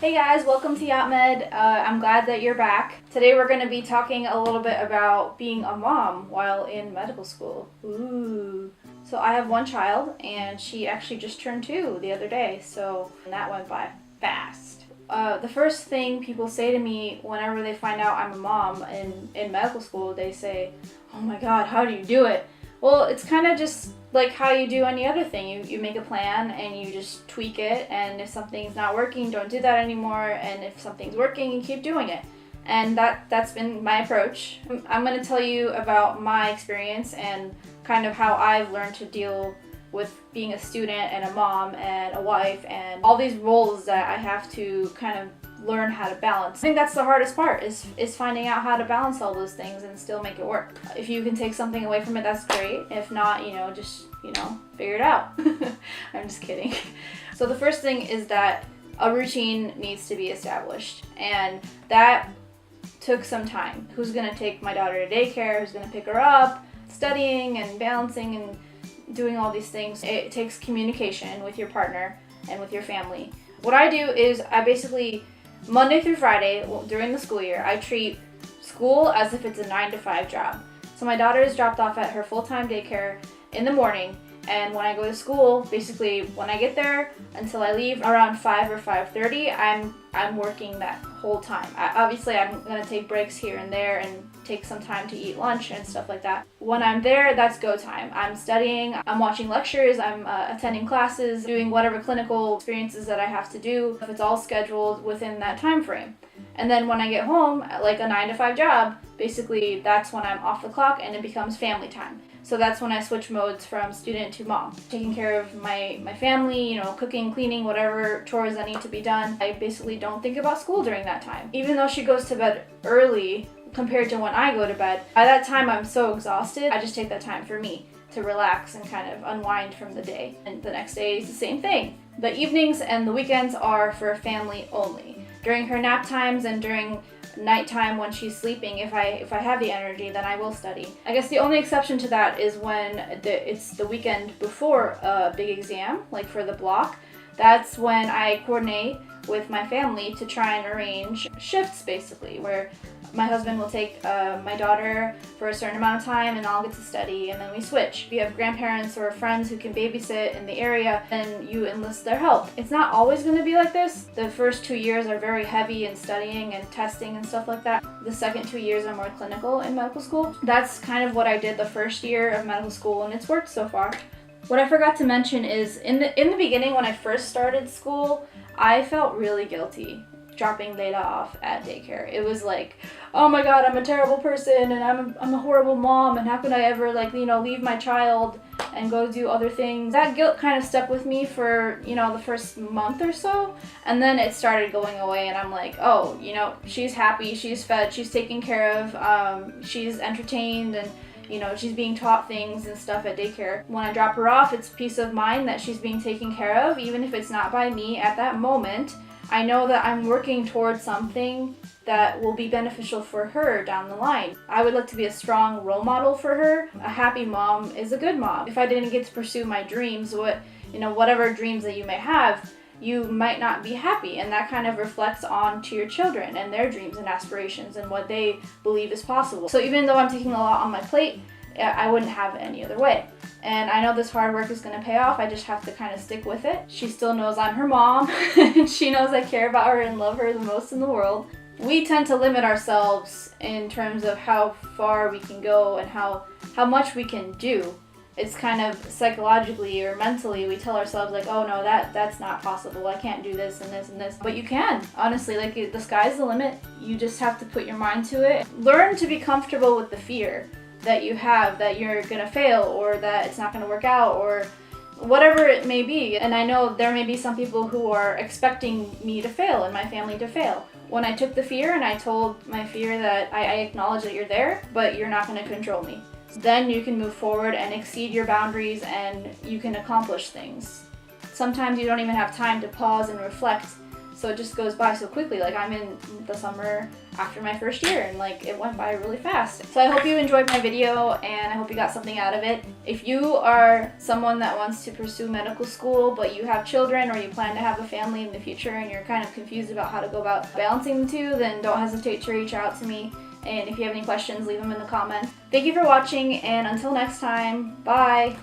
Hey guys, welcome to Yacht Med. I'm glad that you're back. Today we're going to be talking a little bit about being a mom while in medical school. Ooh. So I have one child and she actually just turned 2 the other day, so that went by fast. The first thing people say to me whenever they find out I'm a mom in medical school, they say, "Oh my god, how do you do it?" Well, it's kind of just like how you do any other thing. You make a plan and you just tweak it, and if something's not working, don't do that anymore, and if something's working, you keep doing it. And that's been my approach. I'm going to tell you about my experience and kind of how I've learned to deal with being a student and a mom and a wife and all these roles that I have to kind of learn how to balance. I think that's the hardest part is finding out how to balance all those things and still make it work. If you can take something away from it, that's great. If not, just figure it out. I'm just kidding. So the first thing is that a routine needs to be established, and that took some time. Who's gonna take my daughter to daycare? Who's gonna pick her up? Studying and balancing and doing all these things. It takes communication with your partner and with your family. What I do is I basically Monday through Friday, during the school year, I treat school as if it's a 9-to-5 job. So my daughter is dropped off at her full-time daycare in the morning, and when I go to school, basically when I get there until I leave around 5 or 5:30, I'm working that whole time. Obviously, I'm going to take breaks here and there and take some time to eat lunch and stuff like that. When I'm there, that's go time. I'm studying, I'm watching lectures, I'm attending classes, doing whatever clinical experiences that I have to do, if it's all scheduled within that time frame. And then when I get home, like a 9-to-5 job, basically that's when I'm off the clock and it becomes family time. So that's when I switch modes from student to mom. Taking care of my family, cooking, cleaning, whatever chores that need to be done. I basically don't think about school during that time. Even though she goes to bed early compared to when I go to bed, by that time I'm so exhausted, I just take that time for me to relax and kind of unwind from the day. And the next day is the same thing. The evenings and the weekends are for family only. During her nap times and during nighttime when she's sleeping, if I have the energy, then I will study. I guess the only exception to that is when it's the weekend before a big exam, like for the block. That's when I coordinate with my family to try and arrange shifts, basically, where my husband will take my daughter for a certain amount of time and I'll get to study, and then we switch. If you have grandparents or friends who can babysit in the area, then you enlist their help. It's not always going to be like this. The first 2 years are very heavy in studying and testing and stuff like that. The second 2 years are more clinical in medical school. That's kind of what I did the first year of medical school, and it's worked so far. What I forgot to mention is in the beginning when I first started school, I felt really guilty dropping Leda off at daycare. It was like, oh my god, I'm a terrible person and I'm a horrible mom, and how could I ever leave my child and go do other things. That guilt kind of stuck with me for the first month or so, and then it started going away, and I'm like, oh, she's happy, she's fed, she's taken care of, she's entertained, and she's being taught things and stuff at daycare. When I drop her off, it's peace of mind that she's being taken care of, even if it's not by me at that moment. I know that I'm working towards something that will be beneficial for her down the line. I would like to be a strong role model for her. A happy mom is a good mom. If I didn't get to pursue my dreams, whatever dreams that you may have, you might not be happy, and that kind of reflects on to your children and their dreams and aspirations and what they believe is possible. So even though I'm taking a lot on my plate, I wouldn't have it any other way. And I know this hard work is going to pay off. I just have to kind of stick with it. She still knows I'm her mom, and she knows I care about her and love her the most in the world. We tend to limit ourselves in terms of how far we can go and how much we can do. It's kind of psychologically or mentally, we tell ourselves like, oh no, that's not possible. I can't do this and this and this. But you can. Honestly, the sky's the limit. You just have to put your mind to it. Learn to be comfortable with the fear that you have, that you're gonna fail or that it's not gonna work out or whatever it may be. And I know there may be some people who are expecting me to fail and my family to fail. When I took the fear and I told my fear that I acknowledge that you're there, but you're not gonna control me. Then you can move forward and exceed your boundaries and you can accomplish things. Sometimes you don't even have time to pause and reflect. So it just goes by so quickly. Like, I'm in the summer after my first year, and like it went by really fast. So I hope you enjoyed my video, and I hope you got something out of it. If you are someone that wants to pursue medical school, but you have children or you plan to have a family in the future and you're kind of confused about how to go about balancing the two, then don't hesitate to reach out to me. And if you have any questions, leave them in the comments. Thank you for watching, and until next time, bye!